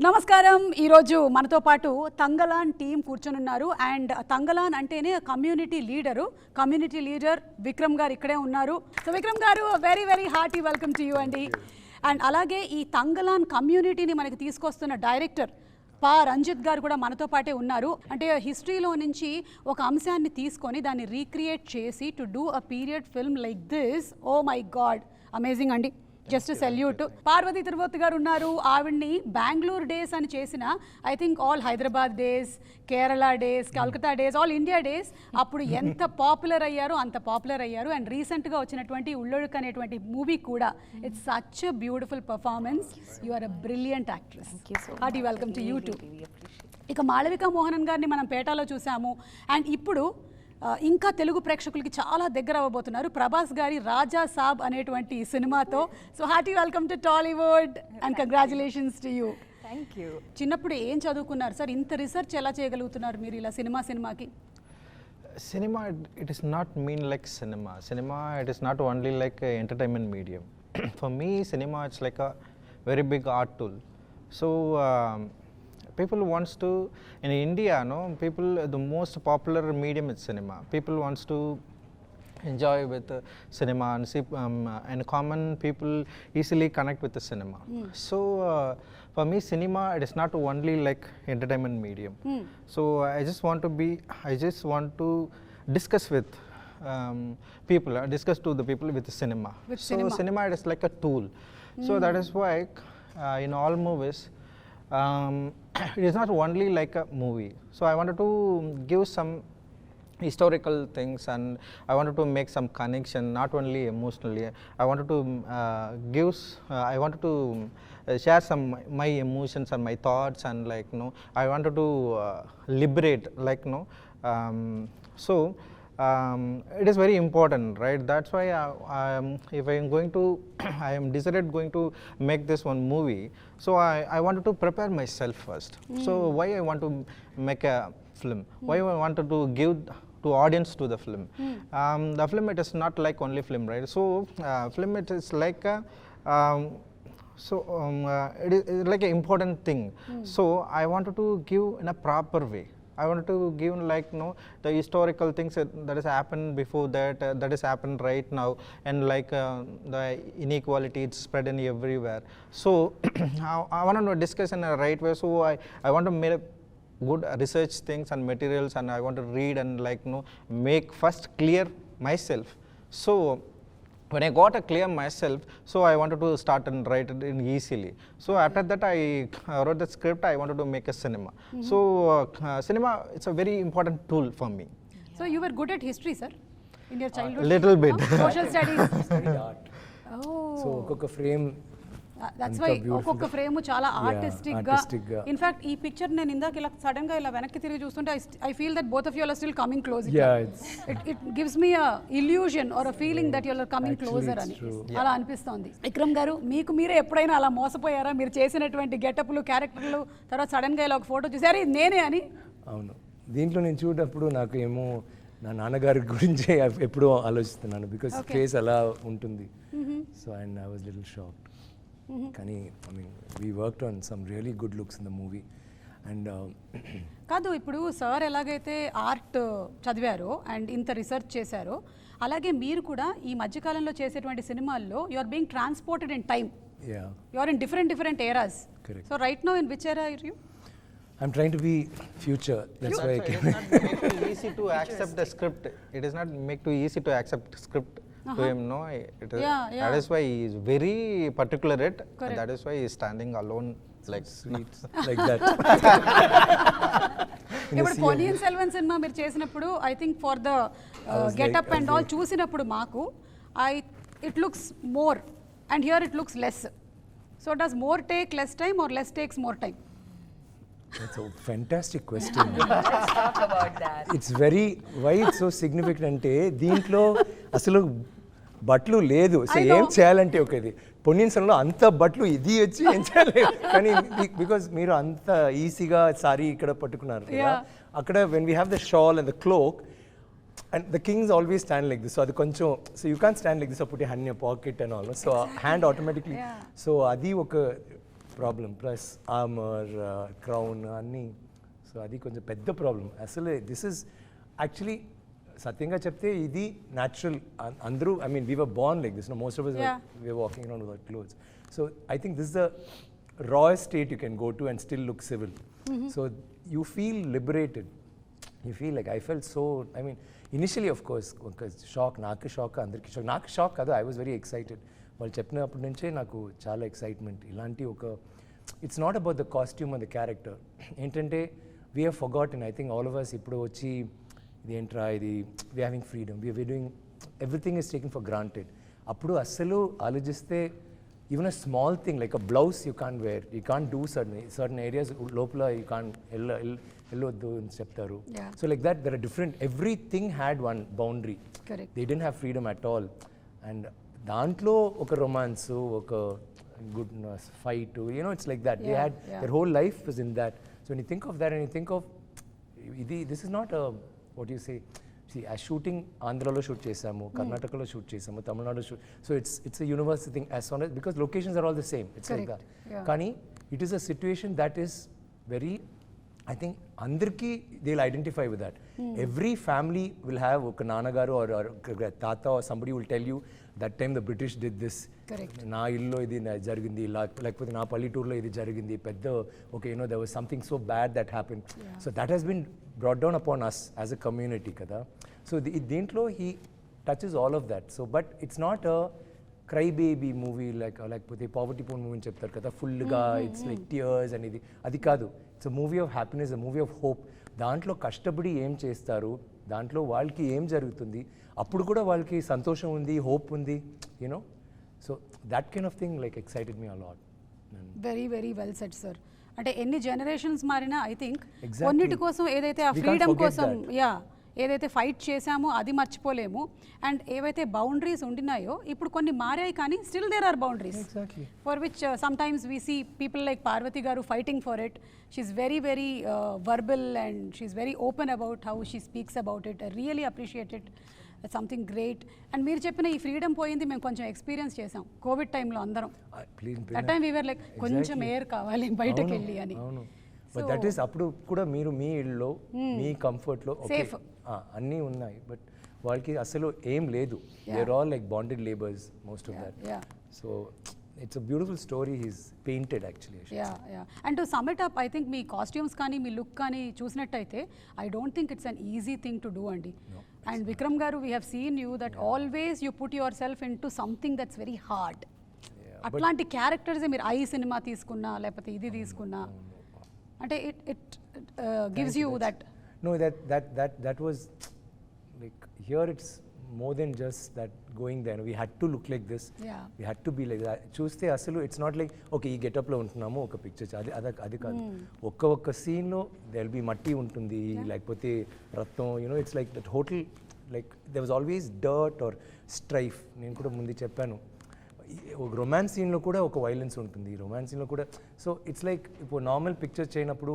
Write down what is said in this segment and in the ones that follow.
నమస్కారం. ఈరోజు మనతో పాటు తంగలాన్ టీం కూర్చొనున్నారు. అండ్ తంగలాన్ అంటేనే కమ్యూనిటీ లీడర్ విక్రమ్ గారు ఇక్కడే ఉన్నారు. So Vikram garu very very hearty welcome to you అండి. అండ్ అలాగే ఈ తంగలాన్ కమ్యూనిటీని మనకి తీసుకొస్తున్న డైరెక్టర్ రంజిత్ గారు కూడా మనతో పాటే ఉన్నారు. అంటే హిస్టరీలో నుంచి ఒక అంశాన్ని తీసుకొని దాన్ని రీక్రియేట్ చేసి to do a period film like this, oh my god, amazing అండి. Just salute. పార్వతీ తిరుపతి గారు ఉన్నారు. ఆవిడ్ని బెంగళూరు డేస్ అని చేసిన I think all Hyderabad days, Kerala days, Calcutta days, all India days అప్పుడు ఎంత పాపులర్ అయ్యారో అంత పాపులర్ అయ్యారు. అండ్ రీసెంట్గా వచ్చినటువంటి ఉళ్ళొడుక్ అనేటువంటి మూవీ కూడా it's such a beautiful performance. You are a brilliant actress. Hearty welcome to you too. ఇక మాళవిక మోహనన్ గారిని మనం పేటలో చూసాము. అండ్ ఇప్పుడు ఇంకా తెలుగు ప్రేక్షకులకి చాలా దగ్గర అవ్వబోతున్నారు ప్రభాస్ గారి రాజా సాబ్ అనేటువంటి సినిమాతో. So hearty welcome to Tollywood and congratulations to you. Thank you. చిన్నప్పుడు ఏం చదువుకున్నారు సార్? ఇంత రీసెర్చ్ ఎలా చేయగలుగుతున్నారు మీరు ఇలా సినిమాకి? Cinema, it is not mean like cinema. Cinema, it is not only like a entertainment medium. For me, cinema it's like a very big art tool. So people wants to, in India, people, the most popular medium is cinema. People wants to enjoy with cinema and see, and common people easily connect with the cinema. So for me, cinema, it is not only like entertainment medium. So I just want to discuss with people, discuss to the people with the cinema. Cinema, it is like a tool. So that is why in all movies, it is not only like a movie. So I wanted to give some historical things, and I wanted to make some connection, not only emotionally. I wanted to share some my emotions and my thoughts, and I wanted to liberate, it is very important, right? That's why if I am going to I am decided going to make this one movie, so I wanted to prepare myself first. So why I want to make a film, why I wanted to give to audience to the film. The film, it is not like only film, right? So film, it is like a it is like an important thing. So I wanted to give in a proper way. I wanted to give the historical things that has happened before that has happened right now, and the inequality, it's spread in everywhere. So I want to discuss in a right way. So I want to make good research things and materials, and I want to read and make first clear myself. So when I got a clear myself, so I wanted to start and write it in easily. So after that, I wrote the script. I wanted to make a cinema. So cinema, it's a very important tool for me. So you were good at history, sir, in your childhood? Little bit. Social studies. Studied art. Oh. So ఒక్కొక్క frame, that's why ఒక్కొక్క frame చాలా artistic గా. In fact ఈ picture నేను ఇందాక ఇలా sudden గా ఇలా వెనక్కి తిరిగి చూస్తుంటే I feel that both of you are still coming close. It gives me a illusion or a feeling that you are coming closer అని అలా అనిపిస్తోంది. విక్రమ్ గారు, మీకు మీరే ఎప్పుడైనా అలా మోసపోయారా? మీరు చేసినటువంటి గెటప్లు, క్యారెక్టర్లు, తర్వాత సడన్ గా ఇలా ఒక ఫోటో చూసారు ఇది నేనే అని? అవును, దీంట్లో నేను చూడప్పుడు నాకు ఏమో నా నాన్నగారి గురించి ఎప్పుడూ ఆలోచిస్తున్నాను, బికాస్ ఫేస్ అలా ఉంటుంది. So and I was little shocked. కానీ I mean we worked on some really good looks in the movie. And కాదు, ఇప్పుడు సార్ ఎలాగైతే ఆర్ట్ చదివారో అండ్ ఇంత రీసెర్చ్ చేశారో, అలాగే మీరు కూడా ఈ మధ్యకాలంలో చేసేటువంటి సినిమాల్లో you are being transported in time. You are in different eras. So right now in which era are you? I'm trying to be future. That's why it is not make too easy to accept the script. It is not make too easy to accept script to him. No, it is, that is why he is very particular at. And that is why he is standing alone like sweet like that. ఇప్పుడు Ponniyin Selvan cinema మీరు చేసినప్పుడు I think for the getup and all చూసినప్పుడు మాకు it looks more and here it looks less. So does more take less time or less takes more time? That's a fantastic question. Let's talk about that. It's very, why it's so significant అంటే దీంట్లో అసలు బట్టలు లేదు. So ఏం చేయాలంటే ఒకది పొన్నియిన్ సెల్వన్లో అంత బట్టలు ఇది వచ్చి ఏం చేయాలి, కానీ బికాజ్ మీరు అంత ఈజీగా సారీ ఇక్కడ పట్టుకున్నారు కదా, అక్కడ when we have the shawl and the cloak and the kings always stand like this, so adi koncham, so you can't stand like this or put your hand in your pocket and all, so hand automatically, so adi oka problem plus armour crown అన్నీ so అది కొంచెం పెద్ద problem అసలు this is actually సత్యంగా చెప్తే ఇది natural అందరూ I mean we were born like this most of we walking around with clothes so I think this the rawest state you can go to and still look civil. So you feel liberated. You feel like I felt so, I mean, initially of course, shock, నాకు shock అందరికి shock నాకు shock కాదు I was very excited వాళ్ళు చెప్పినప్పటి నుంచే నాకు చాలా excitement ఇలాంటి ఒక it's not about the costume and the character ఏంటంటే we have forgotten I think all of us ఇప్పుడు వచ్చి ఇది ఏంట్రా ఇది we having freedom we doing everything is taking for granted అప్పుడు అస్సలు ఆలోచిస్తే even a small thing like a blouse you can't wear, you can't do certain areas lopala you can't elloddu అని చెప్తారు so like that there are different everything had one boundary. Correct. They didn't have freedom at all and దాంట్లో ఒక romance ఒక good fight you know it's like that they had their whole life was in that so when you think of that and you think of this is not a what do you say see a shooting ఆంధ్రాలో shoot చేసాము కర్ణాటకలో shoot చేసాము Tamil Nadu shoot so it's a universal thing as son because locations are all the same it's like that కానీ it is a situation that is very I think అందరికీ they will identify with that every family will have ఒక నాన్నగారు are తాత are somebody will tell you that time the British did this నా ఇల్లులో ఇది జరిగింది లేకపోతే నా పల్లెటూరులో ఇది జరిగింది పెద్ద okay you know there was something so bad that happen so that he's been brought down upon us as a community kada so deentlo he touches all of that so but it's not a cry baby movie like pothe poverty porn movie cheptaru kada full ga it's like tears and idi adi kaadu it's a movie of happiness a movie of hope దాంట్లో కష్టపడి ఏం చేస్తారు దాంట్లో వాళ్ళకి ఏం జరుగుతుంది అప్పుడు కూడా వాళ్ళకి సంతోషం ఉంది హోప్ ఉంది you know so that kind of thing like excited me a lot very very well set sir అంటే ఎన్ని జనరేషన్స్ మారినా ఐ థింక్ కొన్నిటి కోసం ఏదైతే ఆ ఫ్రీడమ్ కోసం ఏదైతే ఫైట్ చేశామో అది మర్చిపోలేము అండ్ ఏవైతే బౌండరీస్ ఉండినాయో ఇప్పుడు కొన్ని మారాయి కానీ still there are boundaries for which sometimes we see people like Parvathi garu fighting for it she's very very verbal and she's very open about how she speaks about it I really appreciate it something great and మీరు చెప్పిన ఈ freedom పోయింది మేము కొంచెం experience చేసాం Covid టైంలో అందరం that time we are like కొంచెం ఎయిర్ కావాలి బయటకు వెళ్ళి అని బట్ దట్ ఈస్ అప్పుడు కూడా మీరు మీ ఇళ్ళలో మీ కంఫర్ట్లో సేఫ్ అన్నీ ఉన్నాయి బట్ వాళ్ళకి అసలు ఏం లేదు there all like bonded labours most of that so it's a beautiful story he's painted actually and to sum it up I think మీ కాస్ట్యూమ్స్ కానీ మీ లుక్ కానీ చూసినట్టయితే I don't think it's an easy thing to do అండి and Vikram garu we have seen you that always you put yourself into something that's very hard అట్లాంటి క్యారెక్టర్సే మీరు I cinema తీసుకున్నా లేకపోతే ఇది తీసుకున్నా అంటే it gives you that No, that was like here it's more than just that going there. We had to look like this. Yeah. We had to be like that. Chuste asalu it's not like okay ee get up lo untunnamo oka picture adi kaadu. Okka scene lo there will be matti untundi lekapothe rattam you know it's like that hotel like there was always dirt or strife. Nenu kuda mundi cheppanu. ఒక romance సీన్లో కూడా ఒక violence ఉంటుంది romance సీన్లో కూడా so it's like ఇప్పుడు normal picture చేయనప్పుడు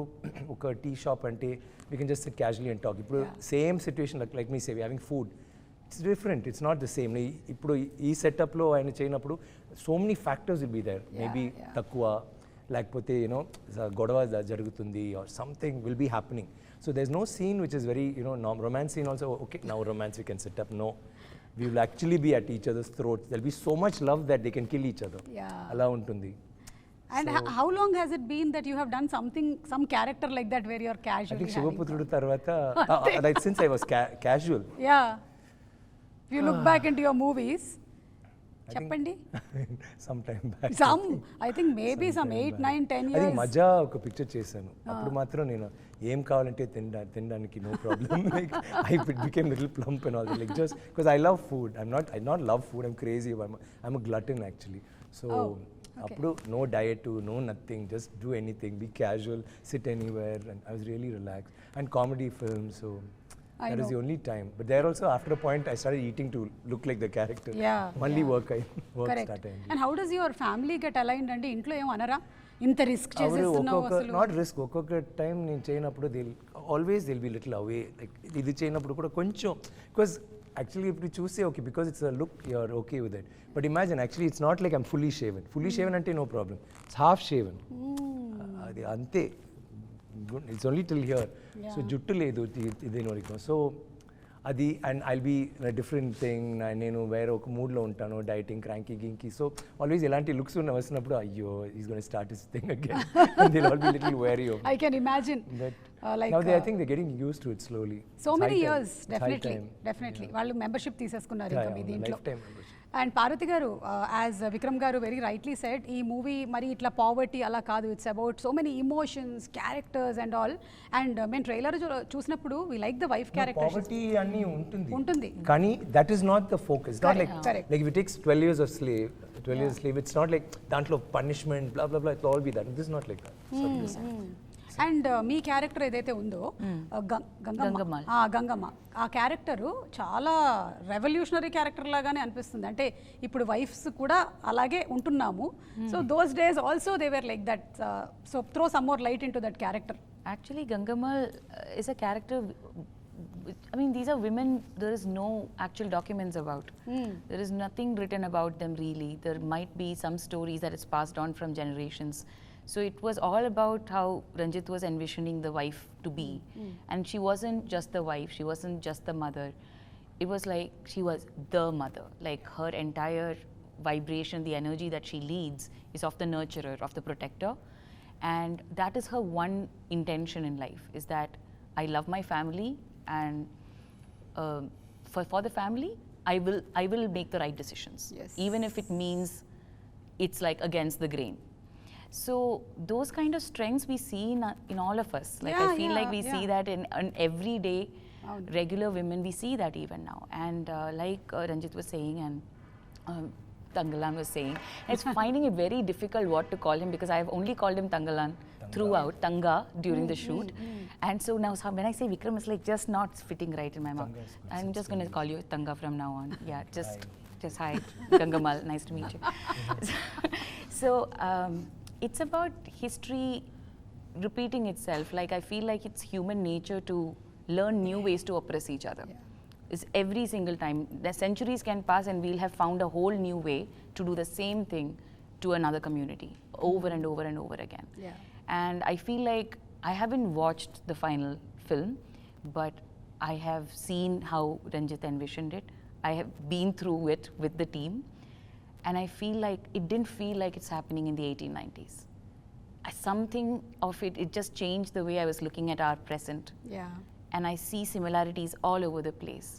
ఒక టీ షాప్ అంటే we can just casually and talk ఇప్పుడు same situation like me save having food it's different it's not the same ఇప్పుడు ఈ సెటప్లో ఆయన చేయనప్పుడు so many factors will be there maybe తక్కువ లేకపోతే యూనో గొడవ జరుగుతుంది or something will be happening so there is no scene which is very you know romance scene also okay now romance we can set up no we will actually be at each other's throats. There will be so much love that they can kill each other. Ala untundi. And how long has it been that you have done some character like that where you are casually? I think Shivaputrudu tarvata like since I was casual. Yeah. If you look back into your movies, చెప్పండి some time back I think maybe some 8 9 10 years అది మజా ఒక picture చేశాను అప్పుడు మాత్రం నేను ఏం కావాలంటే తినడానికి no problem like I became little plump and all like just because I love food I not love food I'm crazy I'm a glutton actually so అప్పుడు no diet no nothing just do anything be casual sit anywhere and I was really relax and comedy film so that is the only time but there also after a point I started eating to look like the character only work started and how does your family get aligned andi intlo em anara inta risk చేసేస్తున్నావు అసలు not risk ఒక్కొక్క time నేను చేయనప్పుడు they'll be little away like ఇది చేయనప్పుడు కూడా కొంచెం because actually if you choose say okay because it's a look you're okay with it, but imagine actually it's not like I'm fully shaven ante no problem, it's half shaven. Adi ante, it's only till here. So juttu ledu ideno variko, so అది and I'll be different thing, నేను వేరే ఒక మూడ్లో ఉంటాను, dieting cranky గింకీ, so always ఎలాంటి looks వస్తున్నప్పుడు అయ్యో is gonna start this thing again and they all be little wary of. I can imagine. Now I think they're getting used to it slowly. So many years, definitely. వాళ్ళు membership తీసేసుకున్నారు ఇంకా మీ దీంట్లో. And Parvati గారు, as Vikram garu very rightly said, ఈ movie మరి ఇట్లా poverty అలా కాదు, it's about so many emotions, characters and all. And మేము ట్రైలర్ చూసినప్పుడు we like the wife character. Poverty అన్ని ఉంటుంది కానీ that is not the focus. Not like if it takes 12 years of slave, it's not like దాంట్లో punishment blah blah blah, it will all be that. This is not like that. And me character ఏదైతే ఉందో గంగమ్మ, ఆ character చాలా revolutionary character లాగానే అనిపిస్తుంది. అంటే ఇప్పుడు wives కూడా అలాగే ఉంటున్నాము. So those days also they were like that. So throw some more light in to that character. Actually, Gangamma is a character. I mean, these are women there is no actual documents about. There is nothing written about them really. There might be some stories that is passed on from generations. So it was all about how Ranjit was envisioning the wife to be. And she wasn't just the wife, she wasn't just the mother. It was like she was the mother. Like her entire vibration, the energy that she leads is of the nurturer, of the protector. And that is her one intention in life, is that I love my family, and for the family, I will make the right decisions. Yes. Even if it means it's like against the grain. So those kind of strengths we see in all of us. Like I feel like we see that in everyday regular women, we see that even now. And like Ranjit was saying and Thangalaan was saying, it's finding it very difficult what to call him, because I have only called him Thangalaan throughout, Tanga, during the shoot. And so now when I say Vikram, it's like just not fitting right in my mouth. I'm just going to call you Tanga from now on. Yeah, just hi, Gangamal, nice to meet you. So it's about history repeating itself. Like I feel like it's human nature to learn new ways to oppress each other. It's every single time. The centuries can pass and we'll have found a whole new way to do the same thing to another community over and over and over again. And I feel like I haven't watched the final film, but I have seen how Ranjit envisioned it. I have been through it with the team. And I feel like it didn't feel like it's happening in the 1890s. Something of it just changed the way I was looking at our present. And I see similarities all over the place.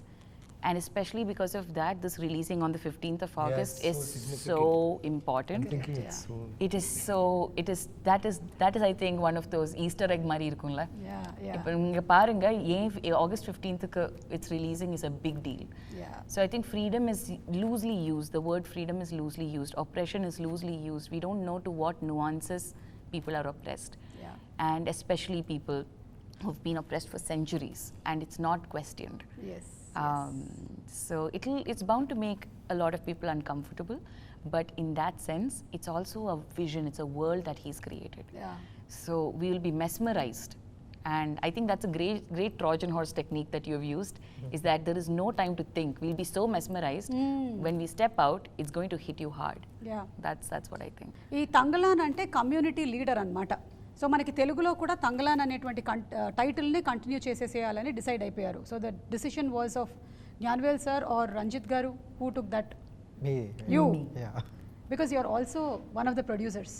And especially because of that, this releasing on the 15th of August is so important. I'm thinking that is I think one of those Easter egg mari irukumla. Parunga August 15th it's releasing is a big deal. So I think freedom is loosely used. The word freedom is loosely used. Oppression is loosely used. We don't know to what nuances people are oppressed. And especially people who've been oppressed for centuries, and it's not questioned. So it's bound to make a lot of people uncomfortable, but in that sense, it's also a vision, it's a world that he's created. So we will be mesmerized, and I think that's a great Trojan horse technique that you have used, is that there is no time to think. We'll be so mesmerized. When we step out, it's going to hit you hard. That's what I think. ఈ తంగలాన్ అంటే community leader అన్నమాట. So మనకి తెలుగులో కూడా తంగలాన్ అనేటువంటి టైటిల్ని continue చేసేసేయాలని decide అయిపోయారు. So the decision was of Gnanavel sir or Ranjith garu? Who took that? Me. You? Yeah. Because you are also one of the producers.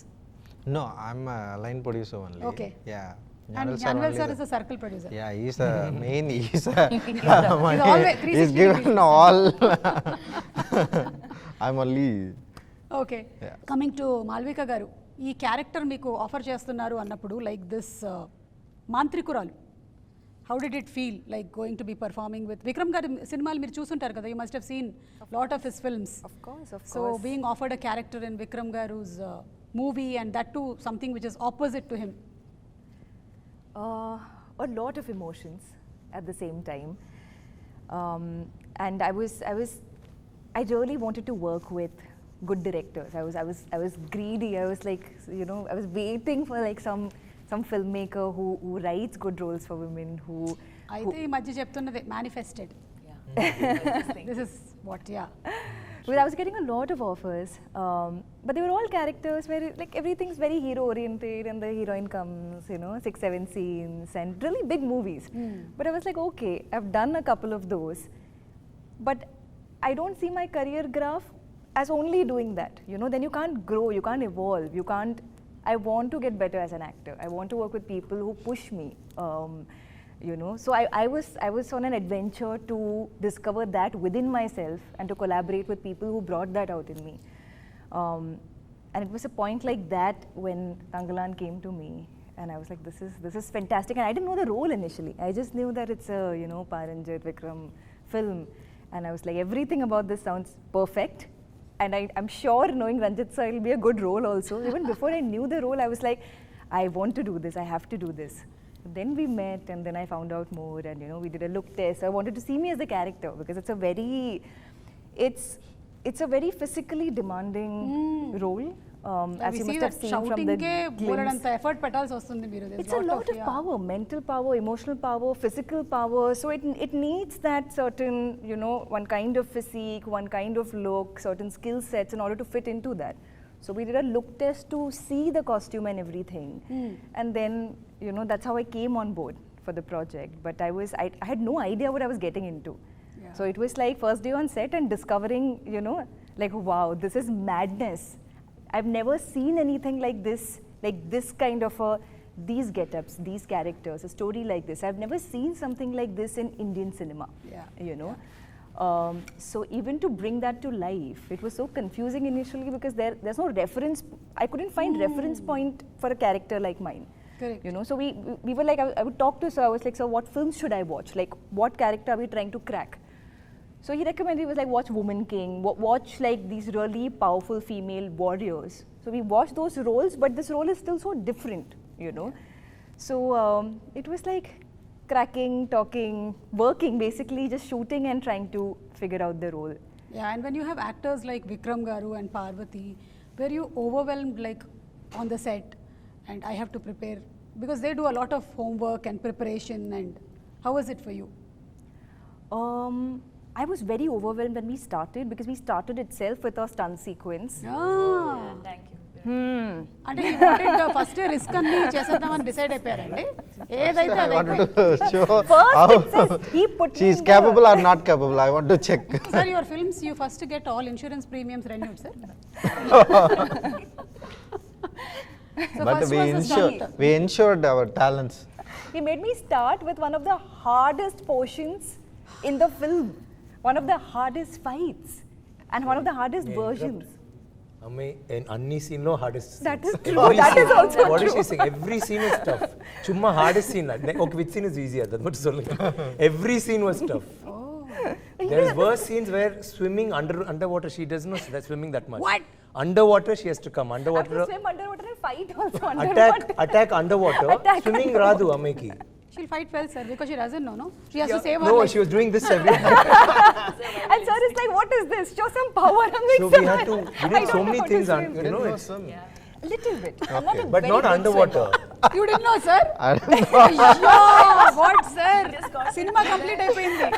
No, I'm a line producer only. Okay. Yeah. And Gnanvel sir is a circle producer. Yeah, he's the main. He's He's given all. I'm only. Okay. Coming to Malavika garu, ఈ character మీకు offer చేస్తున్నారు అన్నప్పుడు like this మాంత్రికురాలు, how did it feel like going to be performing with Vikram గారి సినిమాలు మీరు చూసుంటారు కదా, you must have seen lot of his films. Of course. So being offered a character in Vikram గారు's movie and that to something which is opposite to him. A lot of emotions at the same time, and I really wanted to work with good directors. I was greedy. I was like, I was waiting for like some filmmaker who writes good roles for women, who అయితే ఈ మధ్య చెప్తున్నదే manifested. This is what, yeah. Well, I was getting a lot of offers, but they were all characters where like everything's very hero oriented, and the heroine comes, 6-7 scenes, and really big movies. But I was like, okay, I've done a couple of those, but I don't see my career graph as only doing that. Then you can't grow, you can't evolve, you can't. I want to get better as an actor. I want to work with people who push me. So I was on an adventure to discover that within myself and to collaborate with people who brought that out in me. And it was a point like that when Thangalaan came to me, and I was like, this is fantastic. And I didn't know the role initially. I just knew that it's a Paravathy Vikram film, and I was like, everything about this sounds perfect. And I'm sure, knowing Ranjit sir, it'll be a good role also. Even before I knew the role, I was like, I want to do this. I have to do this. Then we met, and then I found out more, and we did a look test. So I wanted to see me as the character, because it's a very physically demanding role. As you must have seen from the glimpse. effort petals vastundi meeru. It's a lot of power, mental power, emotional power, physical power. So it needs that certain, one kind of physique, one kind of look, certain skill sets in order to fit into that. So we did a look test to see the costume and everything. And then, that's how I came on board for the project. But I had no idea what I was getting into. Yeah. So it was like first day on set and discovering, like, wow, this is madness. I've never seen anything like this kind of these get-ups, these characters, a story like this. I've never seen something like this in Indian cinema, So even to bring that to life, it was so confusing initially, because there's no reference. I couldn't find reference point for a character like mine. Correct. So we were like, I would talk to sir. I was like, sir, what films should I watch? Like, what character are we trying to crack? So he recommended, he was like, watch Woman King, watch like these really powerful female warriors. So we watched those roles, but this role is still so different, So it was like cracking, talking, working, basically just shooting and trying to figure out the role. Yeah, and when you have actors like Vikram Garu and Paravathy, were you overwhelmed like on the set, and I have to prepare, because they do a lot of homework and preparation, and how was it for you? I was very overwhelmed when we started, because we started itself with a stunt sequence. Thank you. అంటే ఈ wanted first risk అన్ని చేసేద్దామని decide అయిపోయారండి ఏదైతే I అది wanted to show First it says he put she me is in capable or not capable. I want to check. Sir your films you first get all insurance premiums renewed sir But we ensured our talents. He made me start with one of the hardest portions in the film, one of the hardest fights, and one of the hardest versions. అన్ని scene లో hardest. That is true. That is also What is true. she saying? Every scene is tough. చుమ్మా hardest scene. Okay, which scene is easier? That's what சொல்லுங்க. Every scene was tough. There's worse scenes where swimming underwater, she doesn't know that swimming that much. What? Underwater she has to come. I have Underwater to swim underwater and fight also underwater. attack underwater. Attack Swimming underwater. రాదు అమ్మాయికి. She'll fight well, sir, because she doesn't know, no? She has to save her No, life. she was doing this every time. And sir is like, what is this? Show some power. I'm like, So sir, we had to, I we did so don't know many how to things, swim. it's Little bit. I'm not a but very not good underwater. swimmer. You didn't know, sir? I don't know. Yeah, what, sir? Cinema complete అయిపోయింది.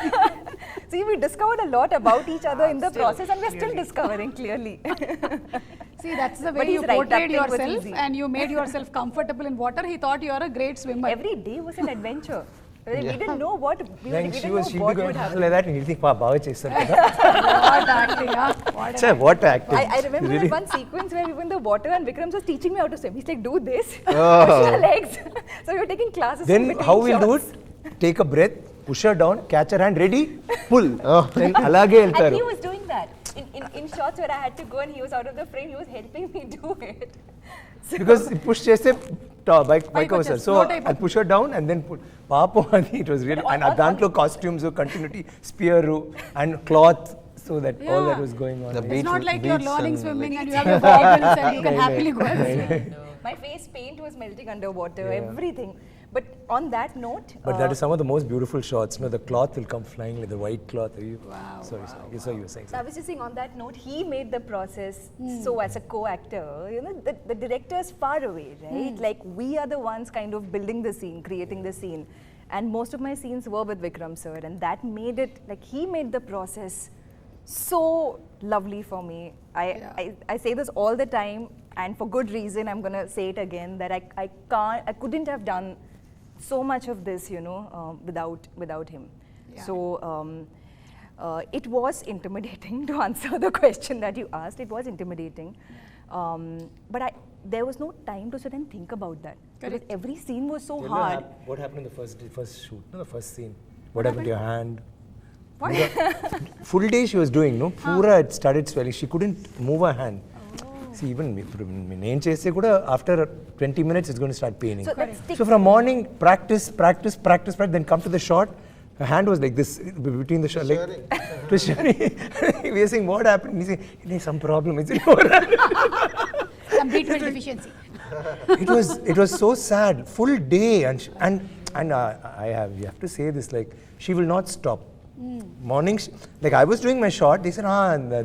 See, we discovered a lot about each other in the process, and we're still discovering clearly. See, that's the But way he's you right, portrayed that thing was yourself, easy. and you made yourself comfortable in water. He thought you are a great swimmer. Every day was an adventure. We didn't know what we Then didn't she know was, she'd be what going would happen. like that and he'll think, బాగా చేశారు కదా. What acting, huh? What Sir, what acting. I remember Really? one sequence where we were in the water and Vikram was teaching me how to swim. He's like, do this, Oh. push your legs. So we were taking classes. in Then between how we'll do shots. it? Take a breath, push her down, catch her hand, ready, pull. Then అలాగే And వెళ్తారు. he was doing that. In shots where I had to go and he was out of the frame, he was helping me do it. So Because push చేస్తే bike వస్తారు. So float I push her down and then put. పాపం అది it was really, and దాంట్లో costumes, continuity, spear and cloth, so that all that was going on. The It's beach- not like you're beach learning and swimming and you have your goggles and you can happily go and swim. my face paint was melting underwater, everything. But on that note, But that is some of the most beautiful shots. The cloth will come flying, like the white cloth. Wow, Sorry. So you were saying I was just saying on that note, he made the process so as a co-actor, the director is far away, right? Like we are the ones kind of building the scene, creating the scene. And most of my scenes were with Vikram sir, and that made it, like he made the process so lovely for me. I say this all the time, and for good reason, I'm gonna say it again, that I couldn't have done so much of this, without him. Yeah. So it was intimidating to answer the question that you asked. It was intimidating, but there was no time to sit and think about that. Because every scene was so hard. What happened in the first shoot? No, the first scene. What happened to your hand? What? Full day she was doing, no? Pura it started swelling. She couldn't move her hand. See, even after 20 minutes it's going to start paining. So from morning, practice, then come to the shot. Her hand was like this between the shot. It was sharing. We were saying, what happened? He's saying, there's some problem. It's in your hand. Some B12 deficiency. It was so sad. Full day, and you have to say this, like she will not stop. Mornings, like I was doing my shot, they said,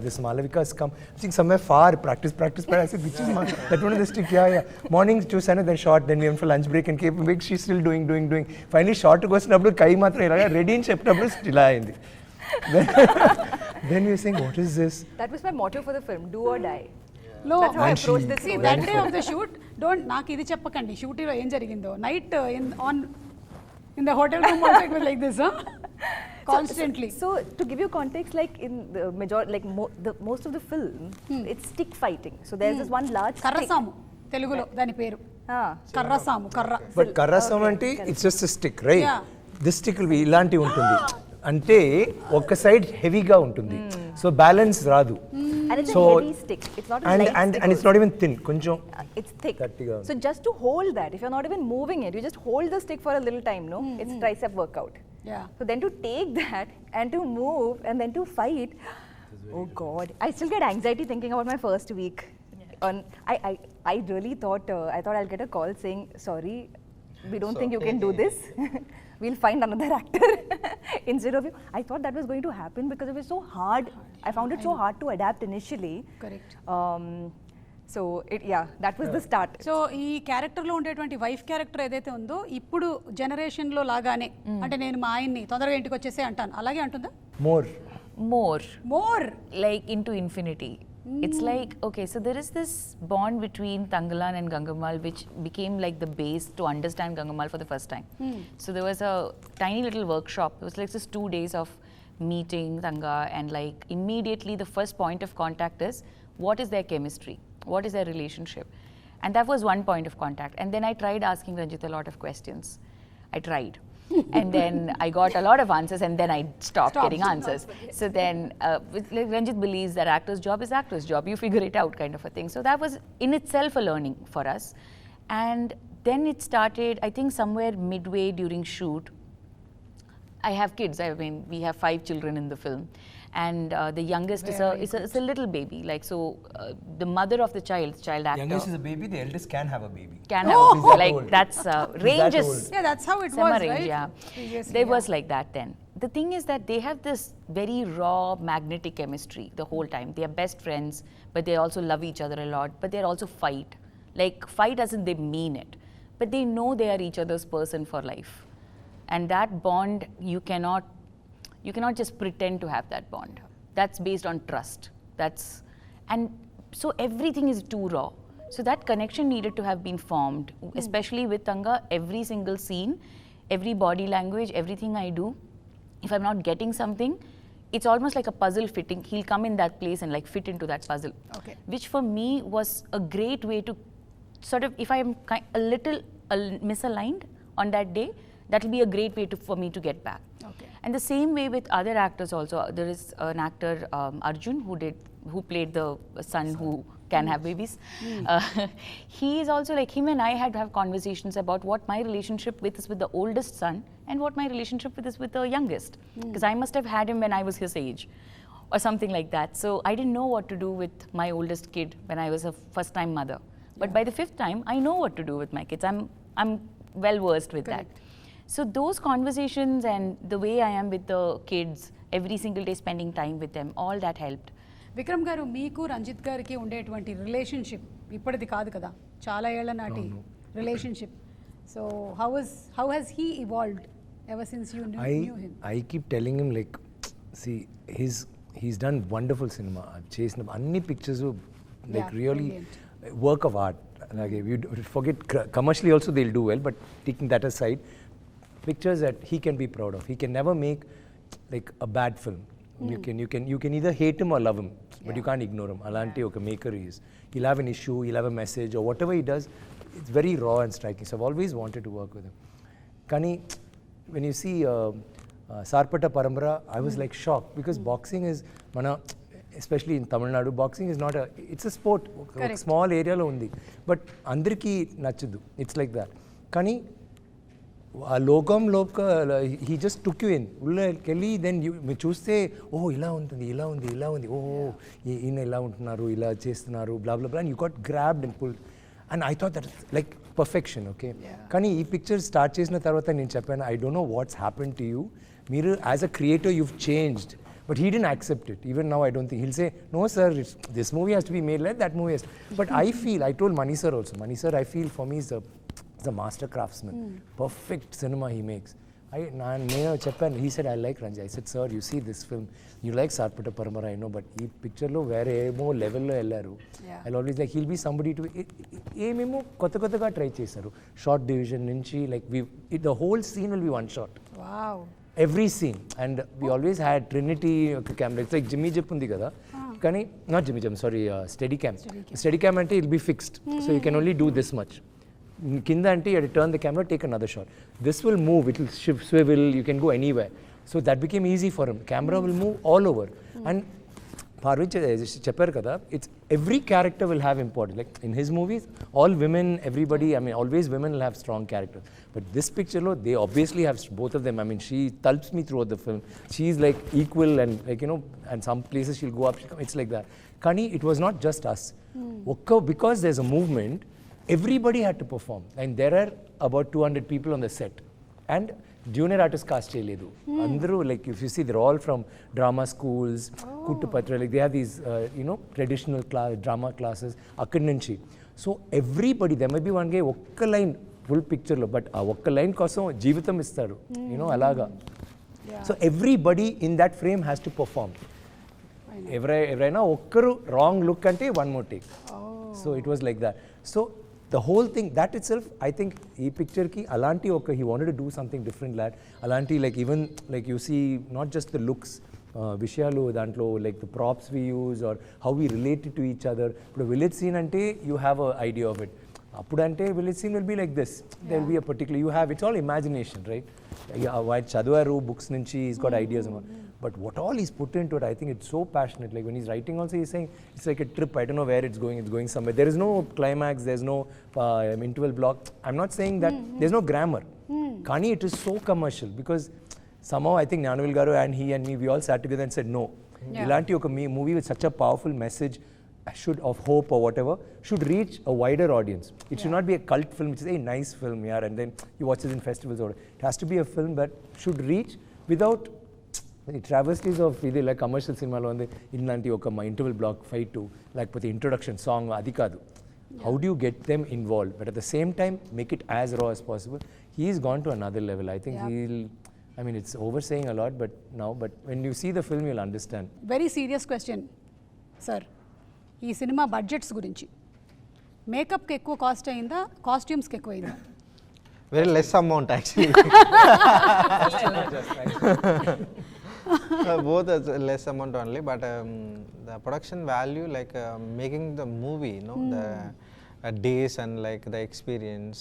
this Malavika has come. I think somewhere far, practice. I said, which is that one of the stick? Yeah. Mornings, choose another shot, then we went for lunch break and came back, she's still doing. Finally, shot to go, kai matra, ready in chapter, still ayindi. Then we were saying, what is this? That was my motto for the film, do or die. No, that's how I approached this. See, that day of the shoot, నాకు ఇది చెప్పకండి shoot లో ఏం జరిగిందో night in the hotel room also it was like this, huh? Constantly. So to give you context, like in the most of the film, it's stick fighting. So there's this one large stick. కర్రసాము తెలుగులో దాని పేరు కర్రసాము కర్ర. But కర్రసాము అంటే it's just a stick, right? Yeah. This stick will be ఇలాంటి ఉంటుంది. అంటే ఒక side హెవీగా ఉంటుంది. సో బ్యాలెన్స్ రాదు. And it's a heavy stick. It's not a light stick. And it's not even thin. కొంచెం it's thick. గట్టిగా. So just to hold that, if you're not even moving it, you just hold the stick for a little time, no? It's tricep workout. Yeah. So then to take that and to move and then to fight, oh God, I still get anxiety thinking about my first week. I really thought I'll get a call saying, sorry, we don't think you can do this. We'll find another actor instead of you. I thought that was going to happen because it was so hard. I found it so hard to adapt initially. Correct. So that was the start. So ఈ క్యారెక్టర్లో ఉండేటువంటి wife character ఏదైతే ఉందో ఇప్పుడు జనరేషన్లో లాగానే అంటే నేను మా ఆయన్ని తొందరగా ఇంటికి వచ్చేసే anటాను అలాగే అంటుందా? More like into infinity. It's like, okay, so there is this bond between Thangalaan and Gangamal which became like the base to understand Gangamal for the first time. So there was a tiny little workshop. It was like just 2 days of meeting Thanga, and like immediately the first point of contact is what is their chemistry? What is their relationship? And that was one point of contact. And then I tried asking Ranjit a lot of questions. I tried. And then I got a lot of answers, and then I stopped getting answers. So then like Ranjit believes that actor's job is actor's job. You figure it out, kind of a thing. So that was in itself a learning for us. And then it started, I think somewhere midway during shoot. I have kids. I mean, we have 5 children in the film. And the youngest is a little baby. Like, so the mother of the child actor. Youngest is a baby, the eldest can have a baby. Can have like old. that's ranges. Yeah, that's how it Summer was, range, right? yeah. Previously, There was like that then. The thing is that they have this very raw magnetic chemistry the whole time. They are best friends, but they also love each other a lot. But they also fight. Like fight doesn't they mean it, but they know they are each other's person for life. And that bond you cannot just pretend to have that bond. That's based on trust. And so everything is too raw. So that connection needed to have been formed, especially with Thanga. Every single scene, every body language, everything I do, if I'm not getting something, it's almost like a puzzle fitting. He'll come in that place and like fit into that puzzle. Okay. Which for me was a great way to sort of, if I am a little misaligned on that day, that will be a great way for me to get back. Okay. And the same way with other actors also. There is an actor, Arjun, who played the son who can have babies. He is also like, him and I had to have conversations about what my relationship is with the oldest son and what my relationship is with the youngest. Because I must have had him when I was his age or something like that. So I didn't know what to do with my oldest kid when I was a first-time mother. But by the 5th time, I know what to do with my kids. I'm well versed with that. So those conversations and the way I am with the kids, every single day spending time with them, all that helped. Vikram గారు, మీకు రంజిత్ గారికి ఉండేటువంటి relationship ఇప్పటిది కాదు కదా, చాలా ఏళ్ల నాటి relationship. So how has he evolved ever since you knew him? I keep telling him, like, see, he's done wonderful cinema. I've chased him anni pictures, like really work of art. Like, if you forget commercially also they'll do well, but taking that aside, pictures that he can be proud of. He can never make like a bad film. You can either hate him or love him, but you can't ignore him. Alanti oka maker he is. He'll have an issue, he'll have a message, or whatever he does, it's very raw and striking. So I've always wanted to work with him. Kani, when you see Sarpata Parambara, I was like shocked, because boxing is mana, especially in Tamil Nadu, boxing is not it's a sport. Correct. Small area lo undi, but andariki nachadu. It's like that. Kani ఆ లోకంలో he just took you in ఉళ్ళకెళ్ళి, then మీరు చూస్తే ఓహో ఇలా ఉంటుంది, ఇలా ఉంది, ఇలా ఉంది, ఓహో ఈయన ఇలా ఉంటున్నారు, ఇలా చేస్తున్నారు, blah blah blah, and you got grabbed and pulled, and I thought that like perfection. Okay, కానీ ఈ పిక్చర్ స్టార్ట్ చేసిన తర్వాత నేను చెప్పాను, I don't know what's happen to you, మీరు as a creator you've changed, but he didn't accept it. Even now I don't think he'll say, no sir, this movie has to be made like that movie has to. But I told Mani sir also, Mani sir, I feel for me is a master craftsman. Perfect cinema he makes. He said, I like Ranjay. I said, sir, you see this film, you like Sarpata Paramara, I know, but ee picture lo vere more level lo ellaru. I'll always like, he'll be somebody to ememo kotta ga try chesaru, short division nunchi, like the whole scene will be one shot. Wow. Every scene, and we always had Trinity camera. It's like Jimmy Jip undi kada, kani not Jimmy Jim, sorry, Steadicam ante it'll be fixed, so you can only do this much. Kinda ante you have to turn the camera, take another shot. This will move, it will shift, swivel, you can go anywhere. So that became easy for him. Camera will move all over. And Parvich చెప్పారు కదా, it's every character will have importance. Like in his movies, all women, everybody, I mean, always women will have strong characters. But this picture, they obviously have both of them. I mean, she tulps me throughout the film. She's like equal, and like, you know, and some places she'll go up, it's like that. Kani, it was not just us. Because there's a movement, everybody had to perform. And there are about 200 people on the set. And junior artist cast cheyaledu. Andru, like if you see, they're all from drama schools, Kuttupatra, like they have these traditional drama classes akkad nunchi. So everybody, there may be one guy okka line full picture lo, but aa okka line kosam jeevitam istaru, alaga. So everybody in that frame has to perform. Everyna okkaru wrong look ante one more take. So it was like that. So the whole thing, that itself, I think, ee picture ki alanti oka, he wanted to do something different, lad. Alanti, like even like you see, not just the looks, vishayalu dantlo, like the props we use or how we relate to each other. But a village scene ante, you have an idea of it. Apudante village scene will be like this. There will be a particular, you have, it's all imagination, right? While Chadwaru books nunchi, he's got ideas. But what all he's put into it, I think it's so passionate. Like when he's writing also, he's saying, it's like a trip, I don't know where it's going somewhere. There is no climax, there's no interval block. I'm not saying that, there's no grammar. Kani, it is so commercial, because somehow I think Nyanavil Garu and he and me, we all sat together and said, no. Ilanti oka movie with such a powerful message, of hope or whatever, should reach a wider audience. It should not be a cult film, which is a nice film, and then you watch it in festivals. It has to be a film that should reach without the travesties of either like commercial cinema lo ande illanti oka interval block fight to like the introduction song adi kadu. How do you get them involved, but at the same time make it as raw as possible? He's gone to another level. I think I mean, it's oversaying a lot, but when you see the film, you'll understand. Very serious question, sir. ఈ cinema budgets గురించి, మేకప్కి ఎక్కువ cost అయిందా, కాస్ట్యూమ్స్కి ఎక్కువ అయిందా? Very less amount actually. Both is less amount only, but the production value, like making the movie, the days and like the experience,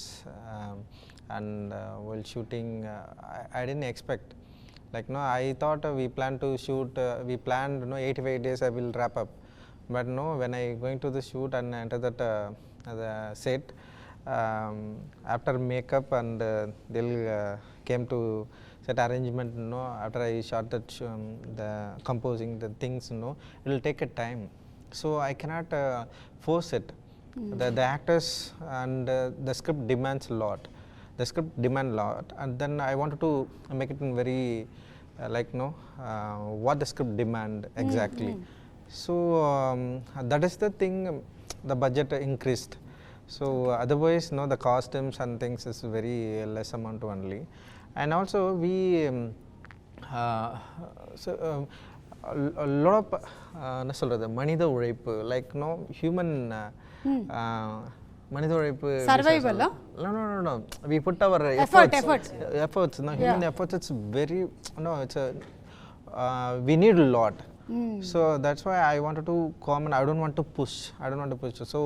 and while shooting, I didn't expect. Like I thought we planned 85 days I will wrap up. But when I going to the shoot and enter that the set, after makeup and they'll came to set arrangement, after I shot that the composing the things, it will take a time. So I cannot force it. The actors and the script demands a lot. the script demand a lot, and then I wanted to make it in very what the script demand exactly. So that is the thing, the budget increased. So otherwise, no, the costumes and things is very less amount only. And also we a lot of என்ன சொல்றது, மனித உழைப்பு, like no human மனித உழைப்பு, survival, no, we put our efforts, no, human efforts, it's very, no, it's a we need a lot. So that's why I wanted to comment. I don't want to push. So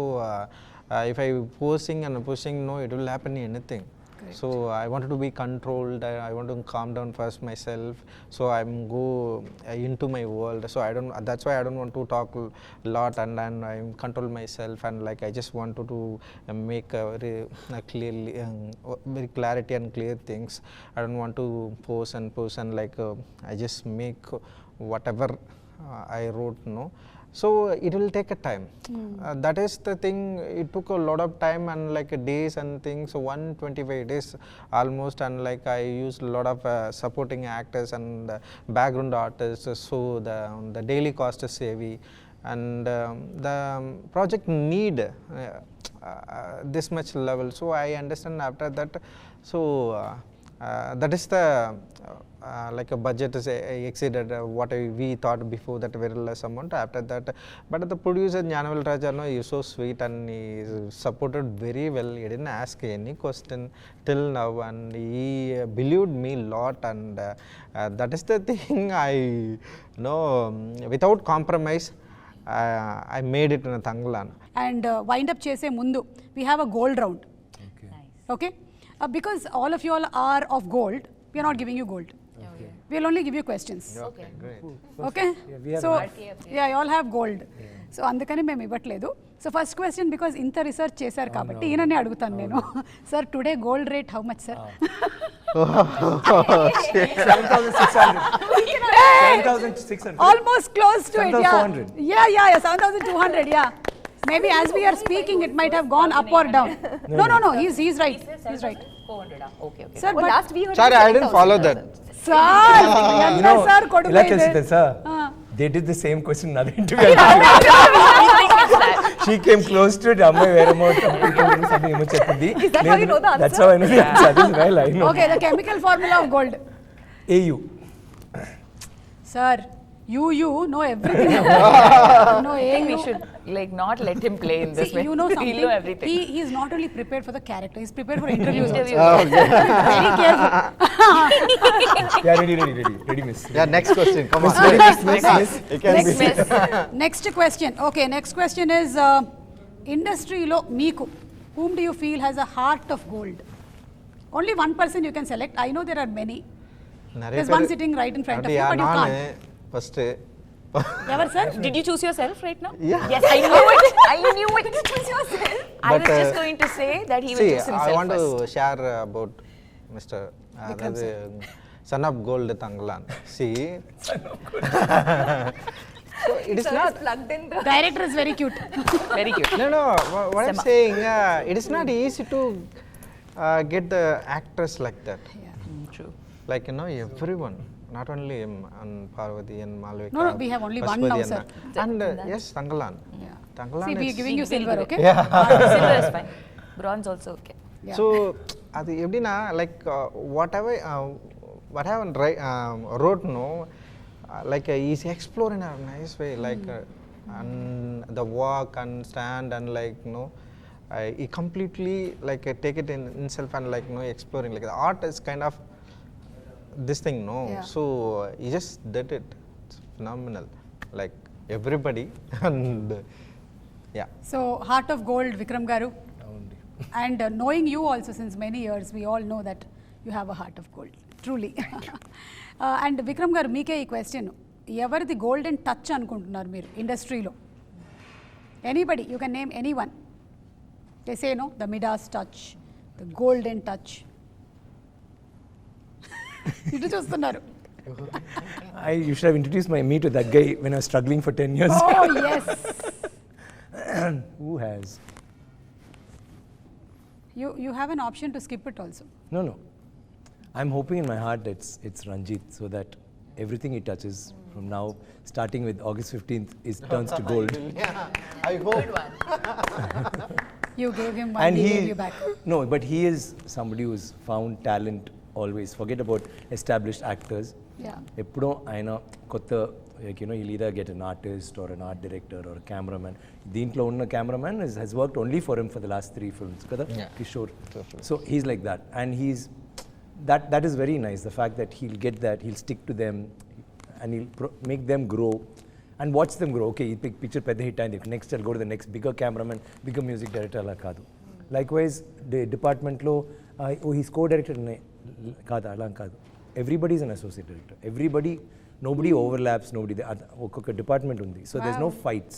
if I pushing, no, it will happen anything. Correct. So I wanted to be controlled. I want to calm down first myself. So I'm go into my world. So that's why I don't want to talk a lot, and I control myself, and like I just wanted to make very clearly, very clarity and clear things. I don't want to push and like I just make whatever I wrote, no. So it will take a time. That is the thing. It took a lot of time and like days and things. So 125 days almost, and like I used a lot of supporting actors and background artists. So the daily cost is heavy, and the project need this much level. So I understand after that. So that is the like a budget is exceeded what we thought before, that very less amount after that. But the producer Jnanavel Raja, no, he is so sweet and he supported very well. He didn't ask any question till now, and he believed me a lot, and that is the thing. I know without compromise I made it in a Thangalaan. And wind up chese mundu we have a gold round. Okay. Okay, because all of you all are of gold, we are not giving you gold. Okay. We will only give you questions. Okay, great. Okay, Yeah, we have so enough. yeah, you all have gold. So అందుకని మేము ఇవ్వట్లేదు. So first question, because ఇంత research చేశారు కాబట్టి ఈయననే అడుగుతాను నేను. Sir, today gold rate how much sir? 7,600. Almost close to it. 7,400. Yeah, 7,200. Yeah, maybe as we are speaking it might have gone up or down. No, he's right. He's right. 400. Okay. Sir, But but last we heard Sorry, I didn't follow that. sir, You know, sir, ఎలా తెలిసింది sir? They did the same question in other interview. She came close to it. అమ్మాయి వేరే something ఏమో చెప్పింది. Is that how you know the answer? That's how I know the answer. That is well, I know. Okay, the chemical formula of gold. AU. Sir, you know everything. No, I think we should like not let him play in this See, way. you know He'll something. know everything. He is not only prepared for the character, he's prepared for interviews. Interviews. Also. Very careful. Yeah, ready, miss. Yeah, next question. Come on. Miss. You can Next be. miss. Next question. Okay, next question is industry lo meeku, whom do you feel has a heart of gold? Only one person you can select. I know there are many. There's one sitting right in front of you, but you can't. First. Ever, sir? Did you choose yourself right now? Yeah. Yes, I knew it. Did you choose yourself? I But, was just going to say that he will See, choose himself I want first. to share about Mr. Vikram the son of gold Thangalaan. See, so it is not. plugged in the Director is very cute. Very cute. No. What I'm saying, it is not easy to get the actors like that. True. Like everyone. Not only and Paravathy and Malavika. No, we have only one now, sir. And yes, Thangalaan. Yeah. Thangalaan. See, we are giving you We'll silver, give it. okay? Yeah. Silver is fine. Bronze also okay. Yeah. So, அது எப்படின்னா like whatever what I wrote, no, like he's exploring in a nice way, like and the walk and stand and like he completely like take it in himself and like exploring, like the art is kind of this thing, no. Yeah. So he just did it. It's phenomenal, like everybody. And yeah. So, heart of gold, Vikram Garu. And knowing you also since many years, we all know that you have a heart of gold, truly. And Vikram Garu, meeke ee question, evardi golden touch anukuntunnaru meer industry lo? Anybody, you can name anyone. They say no, the Midas touch, the golden touch. ఇటు చూస్తున్నారు. You should have introduced me to that guy when I was struggling for 10 years. Oh yes. Who has? You have an option to skip it also. No, no. I'm hoping in my heart it's Ranjit, so that everything he touches from now, starting with August 15th, turns to gold. Yeah, I hope. You gave him one, And he gave you back. no, but he is somebody who's found talent always. Forget about established actors. Yeah. ఎప్పుడో ఆయన కొత్త like you know you'll either get an artist or an art director or a cameraman. దీంట్లో ఉన్న cameraman has worked only for him for the last 3 films కదా Kishore. So he's like that, and that is very nice, the fact that he'll get that, he'll stick to them, and he'll make them grow and watch them grow. Okay, ఈ picture పెద్ద hit అయింది, next I'll go to the next bigger cameraman, bigger music director, అలా కాదు. Likewise డిపార్ట్మెంట్లో he's co-director కాదు, అలా కాదు. Everybody is an associate director. Nobody overlaps, ఒక్కొక్క డిపార్ట్మెంట్ ఉంది. So there's no fights.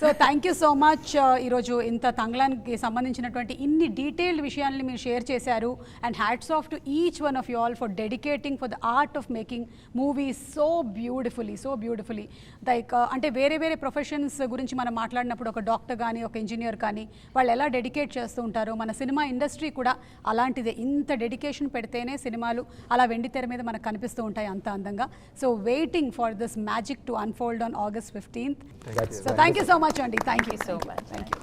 So thank you so much. ఈరోజు ఇంత తంగ్లాన్కి సంబంధించినటువంటి ఇన్ని డీటెయిల్డ్ విషయాల్ని మీరు షేర్ చేశారు. And hats off to each one of you all for dedicating for the art of making movies so beautifully. Like అంటే వేరే professions గురించి మనం మాట్లాడినప్పుడు ఒక డాక్టర్ కానీ ఒక ఇంజనీర్ కానీ వాళ్ళు ఎలా డెడికేట్ చేస్తూ ఉంటారో, మన సినిమా ఇండస్ట్రీ కూడా అలాంటిదే. ఇంత డెడికేషన్ పెడితేనే సినిమాలు అలా వెండి తెర మీద మనకు కనిపిస్తూ ఉంటాయి అంత అందంగా. So waiting for this magic to unfold on August 15th. So thank you so much, Andy. Thank you so much. Thank you.